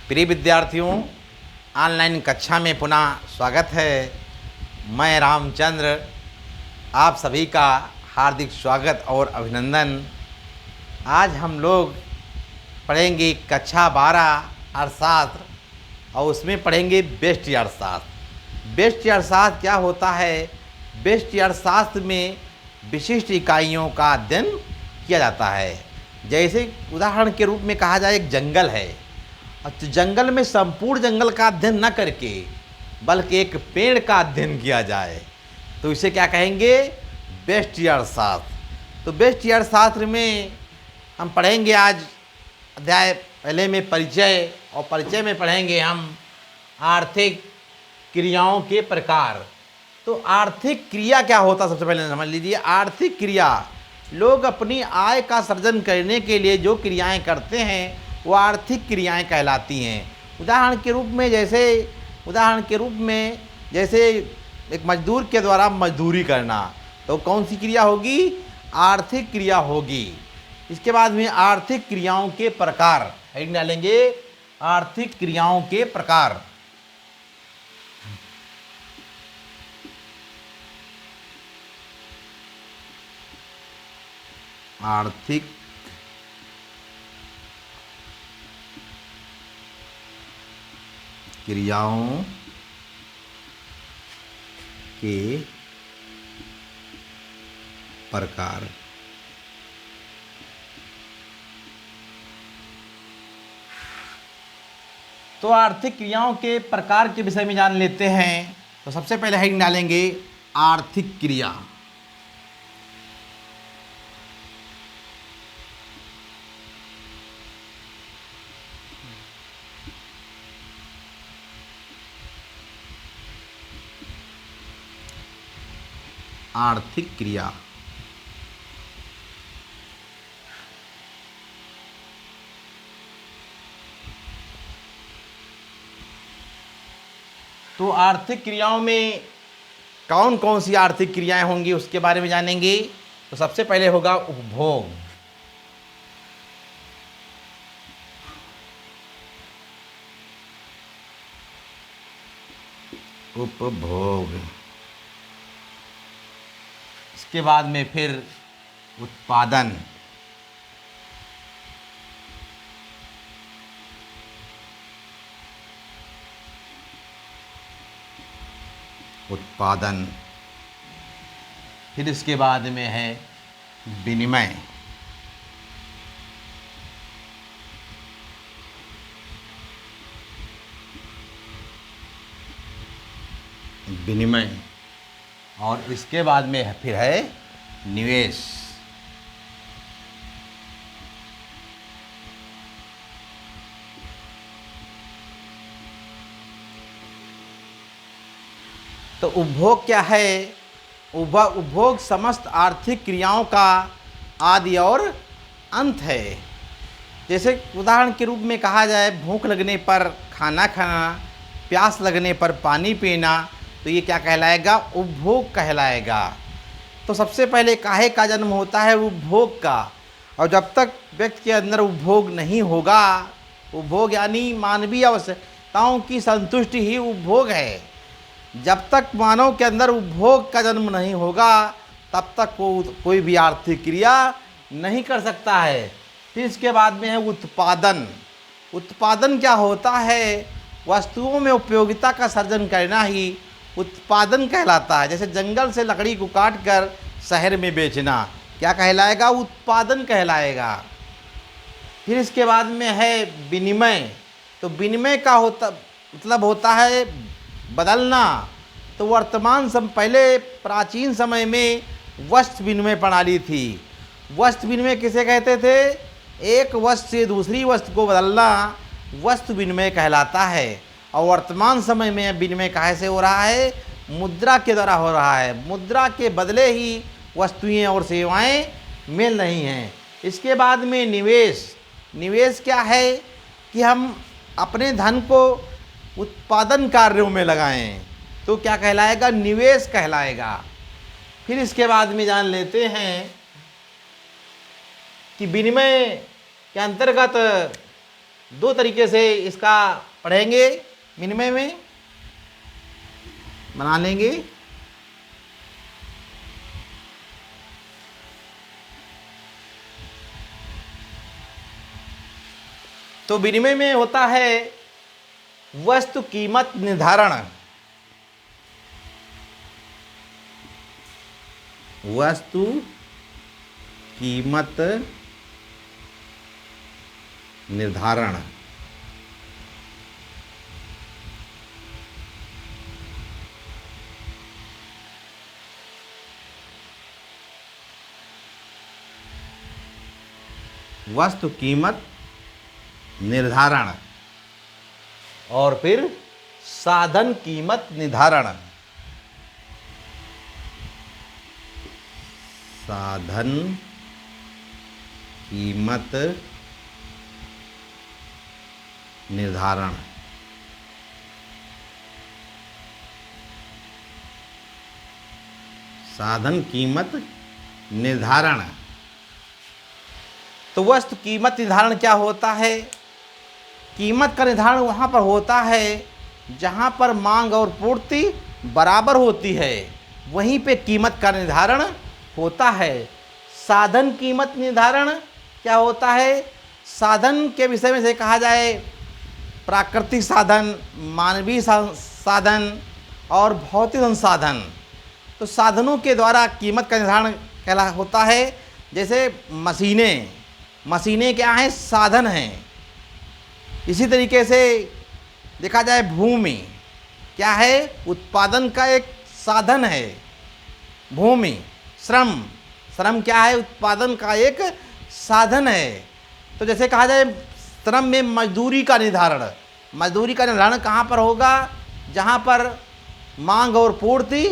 प्रिय विद्यार्थियों, ऑनलाइन कक्षा में पुनः स्वागत है। मैं रामचंद्र आप सभी का हार्दिक स्वागत और अभिनंदन। आज हम लोग पढ़ेंगे कक्षा 12 अर्थशास्त्र और उसमें पढ़ेंगे व्यष्टि अर्थशास्त्र। व्यष्टि अर्थशास्त्र क्या होता है? व्यष्टि अर्थशास्त्र में विशिष्ट इकाइयों का अध्ययन किया जाता है। जैसे उदाहरण के रूप में कहा जाए, एक जंगल है, तो जंगल में संपूर्ण जंगल का अध्ययन न करके बल्कि एक पेड़ का अध्ययन किया जाए तो इसे क्या कहेंगे? व्यष्टि अर्थशास्त्र। तो व्यष्टि अर्थशास्त्र में हम पढ़ेंगे आज अध्याय पहले में परिचय, और परिचय में पढ़ेंगे हम आर्थिक क्रियाओं के प्रकार। तो आर्थिक क्रिया क्या होता है, सबसे पहले समझ लीजिए। आर्थिक क्रिया, लोग अपनी आय का सृजन करने के लिए जो क्रियाएं करते हैं वो आर्थिक क्रियाएं कहलाती हैं। उदाहरण के रूप में जैसे एक मजदूर के द्वारा मजदूरी करना, तो कौन सी क्रिया होगी? आर्थिक क्रिया होगी। इसके बाद में आर्थिक क्रियाओं के प्रकार हेडिंग डालेंगे, आर्थिक क्रियाओं के प्रकार। आर्थिक क्रियाओं के प्रकार। तो आर्थिक क्रियाओं के प्रकार के विषय में जान लेते हैं। तो सबसे पहले हेडिंग डालेंगे आर्थिक क्रिया। आर्थिक क्रिया। तो आर्थिक क्रियाओं में कौन कौन सी आर्थिक क्रियाएं होंगी उसके बारे में जानेंगे। तो सबसे पहले होगा उपभोग। उपभोग। इसके बाद में फिर उत्पादन। फिर इसके बाद में है विनिमय। और इसके बाद में फिर है निवेश। तो उपभोग क्या है? उपभोग समस्त आर्थिक क्रियाओं का आदि और अंत है। जैसे उदाहरण के रूप में कहा जाए, भूख लगने पर खाना खाना, प्यास लगने पर पानी पीना, तो ये क्या कहलाएगा? उपभोग कहलाएगा। तो सबसे पहले काहे का जन्म होता है? उपभोग का। और जब तक व्यक्ति के अंदर उपभोग नहीं होगा, उपभोग यानी मानवीय आवश्यकताओं की संतुष्टि ही उपभोग है। जब तक मानव के अंदर उपभोग का जन्म नहीं होगा तब तक वो कोई भी आर्थिक क्रिया नहीं कर सकता है। फिर इसके बाद में है उत्पादन। उत्पादन क्या होता है? वस्तुओं में उपयोगिता का सृजन करना ही उत्पादन कहलाता है। जैसे जंगल से लकड़ी को काट कर शहर में बेचना, क्या कहलाएगा? उत्पादन कहलाएगा। फिर इसके बाद में है विनिमय। तो विनिमय का मतलब होता है बदलना। तो वर्तमान पहले प्राचीन समय में वस्त्र विनिमय प्रणाली थी। वस्त्र विनिमय किसे कहते थे? एक वस्त्र से दूसरी वस्त्र को बदलना वस्त्र विनिमय कहलाता है। और वर्तमान समय में विनिमय काहे से हो रहा है? मुद्रा के द्वारा हो रहा है। मुद्रा के बदले ही वस्तुएं और सेवाएं मिल रही हैं। इसके बाद में निवेश। निवेश क्या है? कि हम अपने धन को उत्पादन कार्यों में लगाएं, तो क्या कहलाएगा? निवेश कहलाएगा। फिर इसके बाद में जान लेते हैं कि विनिमय के अंतर्गत दो तरीके से इसका पढ़ेंगे, विनिमय में बना लेंगे। तो विनिमय में होता है वस्तु कीमत निर्धारण, वस्तु कीमत निर्धारण। वस्तु कीमत निर्धारण और फिर साधन कीमत निर्धारण। साधन कीमत निर्धारण। साधन कीमत निर्धारण। तो वस्तु कीमत निर्धारण क्या होता है? कीमत का निर्धारण वहाँ पर होता है जहाँ पर मांग और पूर्ति बराबर होती है, वहीं पे कीमत का निर्धारण होता है। साधन कीमत निर्धारण क्या होता है? साधन के विषय में से कहा जाए प्राकृतिक साधन, मानवीय साधन और भौतिक संसाधन। तो साधनों के द्वारा कीमत का निर्धारण कहला होता है। जैसे मशीनें क्या हैं? साधन हैं। इसी तरीके से देखा जाए भूमि क्या है? उत्पादन का एक साधन है। भूमि, श्रम क्या है? उत्पादन का एक साधन है। तो जैसे कहा जाए श्रम में मजदूरी का निर्धारण कहाँ पर होगा? जहाँ पर मांग और पूर्ति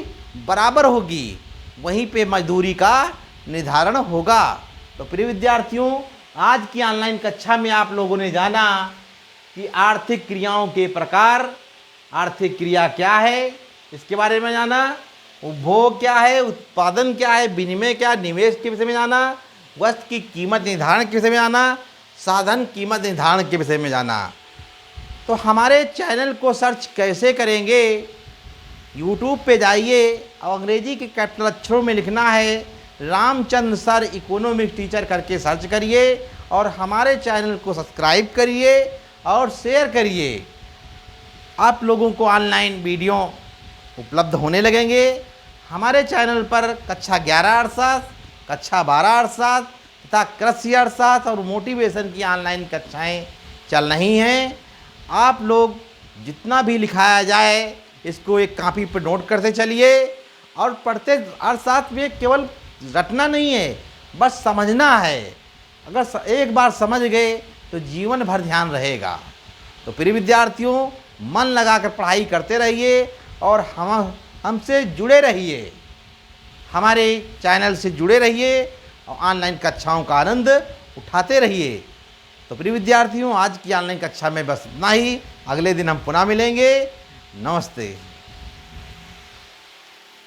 बराबर होगी, वहीं पे मजदूरी का निर्धारण होगा। तो प्रिय विद्यार्थियों, आज की ऑनलाइन कक्षा में आप लोगों ने जाना कि आर्थिक क्रियाओं के प्रकार, आर्थिक क्रिया क्या है इसके बारे में जाना, उपभोग क्या है, उत्पादन क्या है, विनिमय क्या, निवेश के विषय में जाना, वस्तु की कीमत निर्धारण के विषय में जाना, साधन कीमत निर्धारण के विषय में जाना। तो हमारे चैनल को सर्च कैसे करेंगे? यूट्यूब पे जाइए और अंग्रेजी के कैपिटल अक्षरों में लिखना है रामचंद्र सर इकोनॉमिक्स टीचर करके सर्च करिए और हमारे चैनल को सब्सक्राइब करिए और शेयर करिए। आप लोगों को ऑनलाइन वीडियो उपलब्ध होने लगेंगे। हमारे चैनल पर कक्षा 11 अर्थशास्त्र, कक्षा 12 अर्थशास्त्र तथा कृषि अर्थशास्त्र और मोटिवेशन की ऑनलाइन कक्षाएं चल रही हैं। आप लोग जितना भी लिखाया जाए इसको एक कॉपी पर नोट करते चलिए और पढ़ते। अर्थशास्त्र में केवल रटना नहीं है, बस समझना है। अगर एक बार समझ गए तो जीवन भर ध्यान रहेगा। तो प्रिय विद्यार्थियों, मन लगाकर पढ़ाई करते रहिए और हमसे जुड़े रहिए, हमारे चैनल से जुड़े रहिए और ऑनलाइन कक्षाओं का आनंद उठाते रहिए। तो प्रिय विद्यार्थियों, आज की ऑनलाइन कक्षा में बस इतना ही। अगले दिन हम पुनः मिलेंगे। नमस्ते।